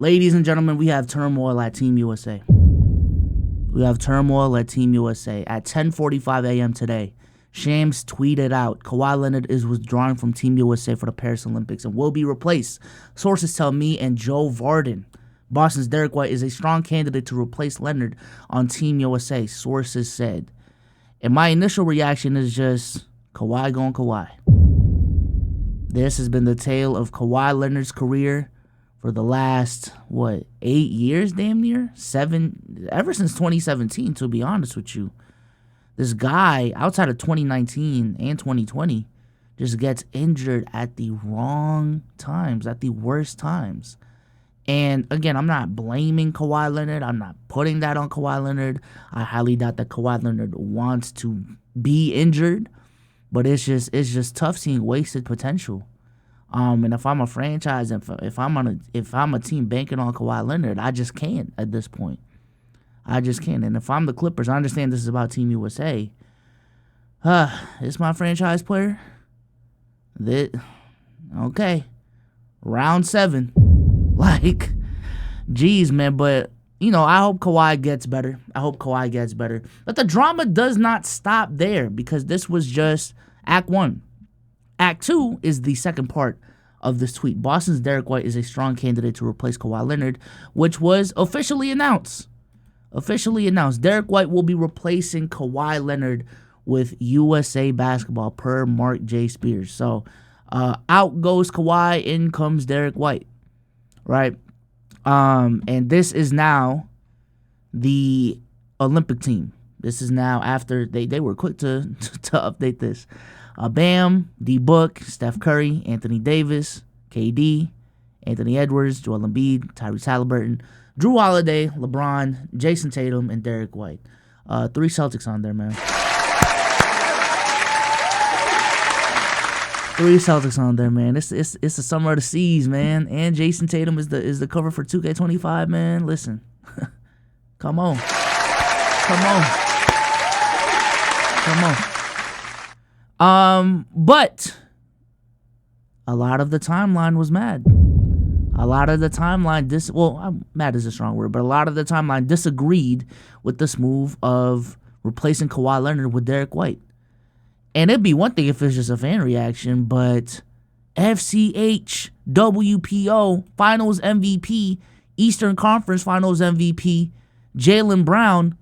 Ladies and gentlemen, we have turmoil at Team USA. We have turmoil at Team USA. At 10:45 a.m. today, Shams tweeted out, Kawhi Leonard is withdrawing from Team USA for the Paris Olympics and will be replaced. Sources tell me and Joe Varden. Boston's Derrick White is a strong candidate to replace Leonard on Team USA, sources said. And my initial reaction is just, Kawhi going Kawhi. This has been the tale of Kawhi Leonard's career for the last, 8 years, damn near? 7, ever since 2017, to be honest with you. This guy, outside of 2019 and 2020, just gets injured at the wrong times, at the worst times. And again, I'm not blaming Kawhi Leonard. I'm not putting that on Kawhi Leonard. I highly doubt that Kawhi Leonard wants to be injured. But it's just tough seeing wasted potential. And if I'm a franchise, if I'm a team banking on Kawhi Leonard, I just can't at this point. I just can't. And if I'm the Clippers, I understand this is about Team USA. It's my franchise player. Okay, round 7. Like, geez, man. But I hope Kawhi gets better. But the drama does not stop there, because this was just Act 1. Act 2 is the second part of this tweet. Boston's Derrick White is a strong candidate to replace Kawhi Leonard, which was officially announced. Derrick White will be replacing Kawhi Leonard with USA Basketball, per Mark J. Spears. So, out goes Kawhi, in comes Derrick White, right? And this is now the Olympic team. This is now after they were quick to update this. Bam, D-Book, Steph Curry, Anthony Davis, KD, Anthony Edwards, Joel Embiid, Tyrese Halliburton, Drew Holiday, LeBron, Jason Tatum, and Derrick White. 3 Celtics on there, man. 3 Celtics on there, man. It's the summer of the seas, man. And Jason Tatum is the cover for 2K25, man. Listen, come on. But a lot of the timeline was mad. A lot of the timeline mad is a strong word, but a lot of the timeline disagreed with this move of replacing Kawhi Leonard with Derrick White. And it'd be one thing if it's just a fan reaction, but FCH, WPO, Finals MVP, Eastern Conference Finals MVP, Jaylen Brown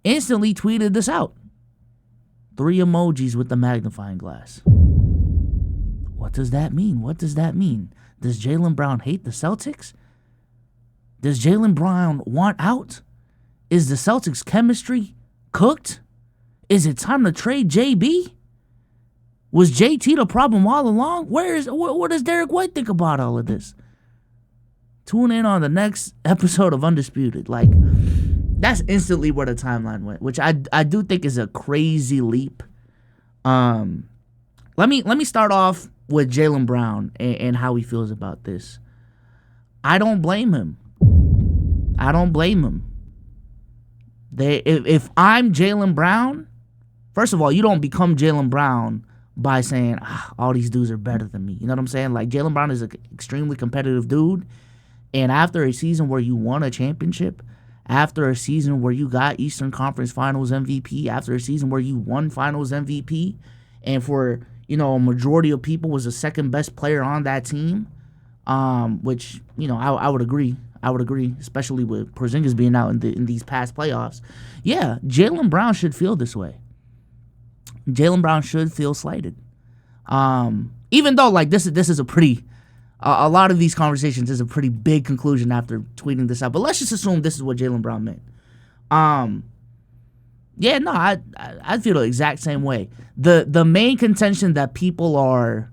instantly tweeted this out. 3 emojis with the magnifying glass. What does that mean? Does Jaylen Brown hate the Celtics? Does Jaylen Brown want out? Is the Celtics' chemistry cooked? Is it time to trade JB? Was JT the problem all along? What does Derrick White think about all of this? Tune in on the next episode of Undisputed. Like, that's instantly where the timeline went, which I do think is a crazy leap. Let me start off with Jaylen Brown and how he feels about this. I don't blame him. If I'm Jaylen Brown, first of all, you don't become Jaylen Brown by saying, all these dudes are better than me. You know what I'm saying? Like, Jaylen Brown is an extremely competitive dude. And after a season where you won a championship, after a season where you got Eastern Conference Finals MVP, after a season where you won Finals MVP, and for, a majority of people was the second best player on that team, which, I would agree. Especially with Porzingis being out in these past playoffs. Yeah, Jaylen Brown should feel this way. Jaylen Brown should feel slighted. Even though, like, this is a pretty... a lot of these conversations is a pretty big conclusion after tweeting this out. But let's just assume this is what Jaylen Brown meant. I feel the exact same way. The main contention that people are,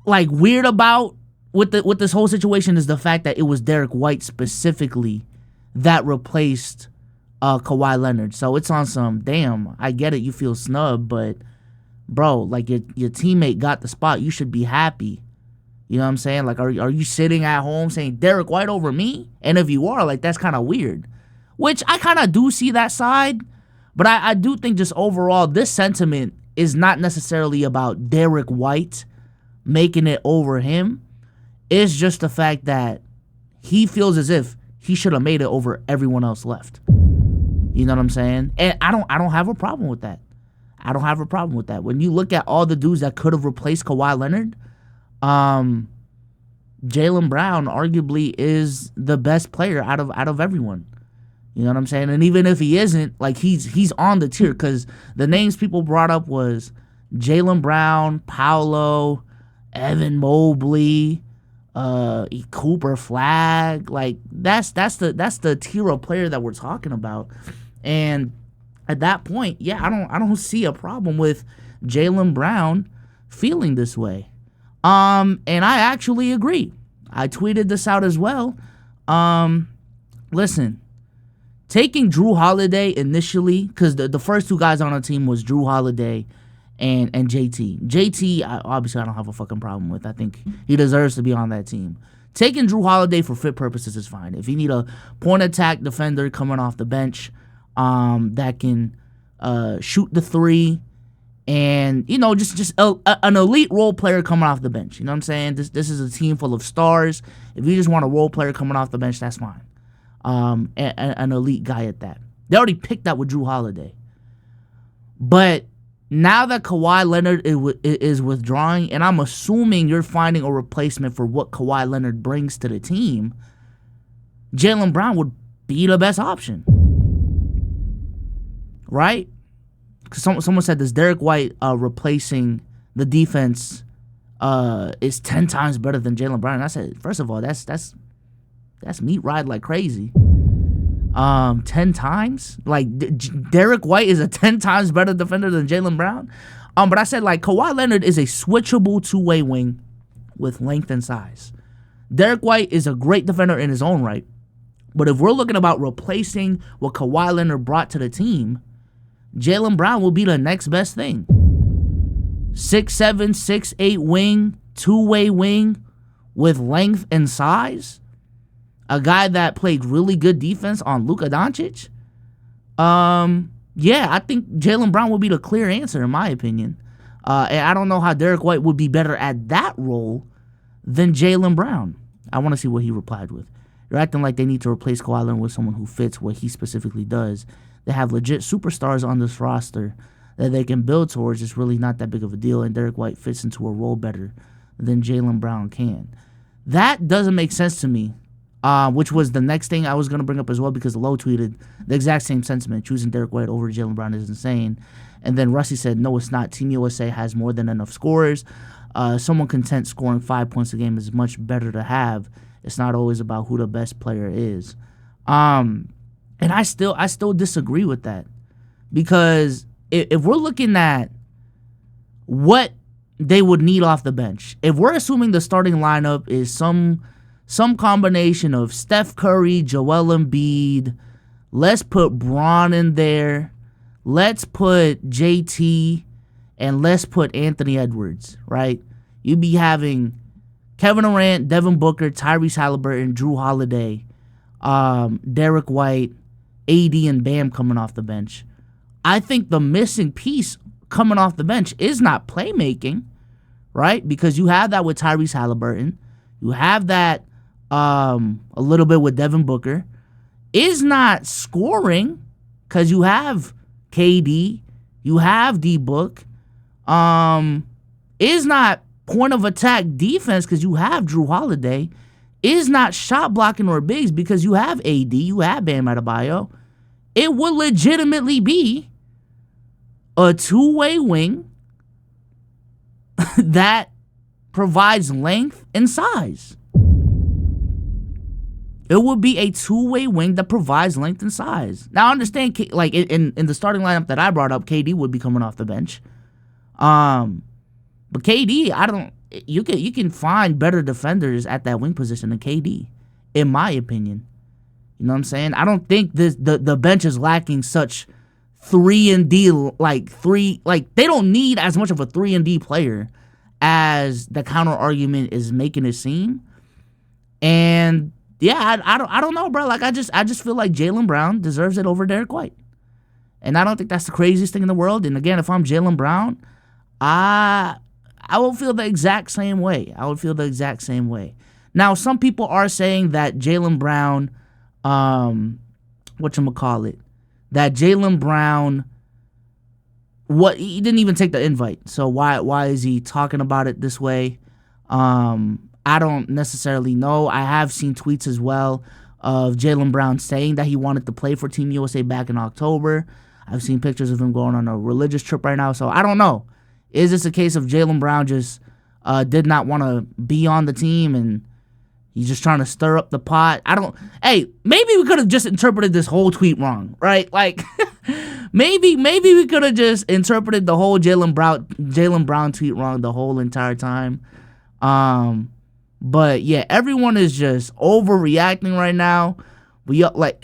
like, weird about with this whole situation is the fact that it was Derrick White specifically that replaced Kawhi Leonard. So it's on some, damn, I get it, you feel snubbed, but bro, like, your teammate got the spot. You should be happy. You know what I'm saying? Like, are you sitting at home saying Derrick White over me? And if you are, like, that's kind of weird. Which I kind of do see that side. But I do think just overall, this sentiment is not necessarily about Derrick White making it over him. It's just the fact that he feels as if he should have made it over everyone else left. You know what I'm saying? And I don't have a problem with that. I don't have a problem with that. When you look at all the dudes that could have replaced Kawhi Leonard, Jaylen Brown arguably is the best player out of everyone. You know what I'm saying? And even if he isn't, like he's on the tier, because the names people brought up was Jaylen Brown, Paolo, Evan Mobley, Cooper Flag. Like that's the tier of player that we're talking about. And at that point, yeah, I don't see a problem with Jaylen Brown feeling this way. And I actually agree. I tweeted this out as well. Listen, taking Drew Holiday initially, because the first two guys on the team was Drew Holiday and JT. JT, obviously, I don't have a fucking problem with. I think he deserves to be on that team. Taking Drew Holiday for fit purposes is fine. If you need a point attack defender coming off the bench, that can shoot the three, and just an elite role player coming off the bench. You know what I'm saying? This is a team full of stars. If you just want a role player coming off the bench, that's fine. An elite guy at that. They already picked that with Drew Holiday. But now that Kawhi Leonard is withdrawing, and I'm assuming you're finding a replacement for what Kawhi Leonard brings to the team, Jaylen Brown would be the best option. Right? Because someone said this, Derrick White replacing the defense is 10 times better than Jaylen Brown. And I said, first of all, that's meat ride like crazy. 10 times? Like, Derrick White is a 10 times better defender than Jaylen Brown? But I said, like, Kawhi Leonard is a switchable two-way wing with length and size. Derrick White is a great defender in his own right. But if we're looking about replacing what Kawhi Leonard brought to the team, Jaylen Brown will be the next best thing. 6'7", 6'8" wing, two-way wing with length and size. A guy that played really good defense on Luka Doncic. Yeah, I think Jaylen Brown will be the clear answer in my opinion. And I don't know how Derrick White would be better at that role than Jaylen Brown. I want to see what he replied with. You're acting like they need to replace Kawhi Leonard with someone who fits what he specifically does. They have legit superstars on this roster that they can build towards. It's really not that big of a deal, and Derrick White fits into a role better than Jaylen Brown can. That doesn't make sense to me, which was the next thing I was going to bring up as well, because Lowe tweeted the exact same sentiment. Choosing Derrick White over Jaylen Brown is insane. And then Rusty said, no, it's not. Team USA has more than enough scorers. Someone content scoring 5 points a game is much better to have. It's not always about who the best player is. And I still disagree with that, because if we're looking at what they would need off the bench, if we're assuming the starting lineup is some combination of Steph Curry, Joel Embiid, let's put Bron in there, let's put JT, and let's put Anthony Edwards, right? You'd be having Kevin Durant, Devin Booker, Tyrese Halliburton, Drew Holiday, Derrick White, AD, and Bam coming off the bench. I think the missing piece coming off the bench is not playmaking, right? Because you have that with Tyrese Halliburton. You have that a little bit with Devin Booker. Is not scoring, because you have KD. You have D-Book. Is not point of attack defense, because you have Drew Holiday. Is not shot blocking or bigs, because you have AD, you have Bam Adebayo. It would legitimately be a two-way wing that provides length and size. It would be a two-way wing that provides length and size. Now, I understand, like, in the starting lineup that I brought up, KD would be coming off the bench. But KD, you can find better defenders at that wing position than KD, in my opinion. You know what I'm saying? I don't think the bench is lacking such 3-and-D, they don't need as much of a 3-and-D player as the counter argument is making it seem. And yeah, I don't know, bro. Like, I just feel like Jaylen Brown deserves it over Derrick White. And I don't think that's the craziest thing in the world. And again, if I'm Jaylen Brown, I will feel the exact same way. Now, some people are saying that Jaylen Brown, whatchamacallit, that Jaylen Brown, he didn't even take the invite. So why is he talking about it this way? I don't necessarily know. I have seen tweets as well of Jaylen Brown saying that he wanted to play for Team USA back in October. I've seen pictures of him going on a religious trip right now. So I don't know. Is this a case of Jaylen Brown just did not want to be on the team and he's just trying to stir up the pot? Hey, maybe we could have just interpreted this whole tweet wrong, right? Like, maybe we could have just interpreted the whole Jaylen Brown tweet wrong the whole entire time. But yeah, everyone is just overreacting right now. Like,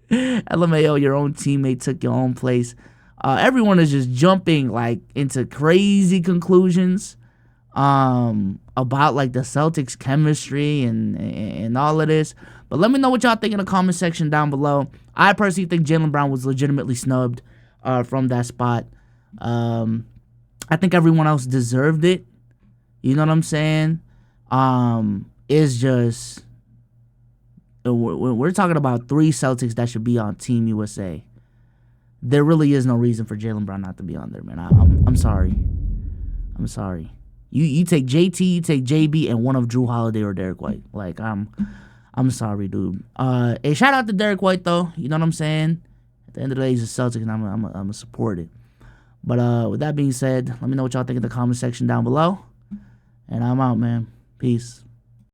LMAO, your own teammate took your own place. Everyone is just jumping like into crazy conclusions about like the Celtics chemistry and all of this. But let me know what y'all think in the comment section down below. I personally think Jaylen Brown was legitimately snubbed from that spot. I think everyone else deserved it. You know what I'm saying? It's just we're talking about 3 Celtics that should be on Team USA. There really is no reason for Jaylen Brown not to be on there, man. I'm sorry. I'm sorry. You take JT, you take JB, and one of Drew Holiday or Derrick White. Like, I'm sorry, dude. Hey, shout out to Derrick White though. You know what I'm saying? At the end of the day, he's a Celtic, and I'm gonna support it. But with that being said, let me know what y'all think in the comment section down below. And I'm out, man. Peace.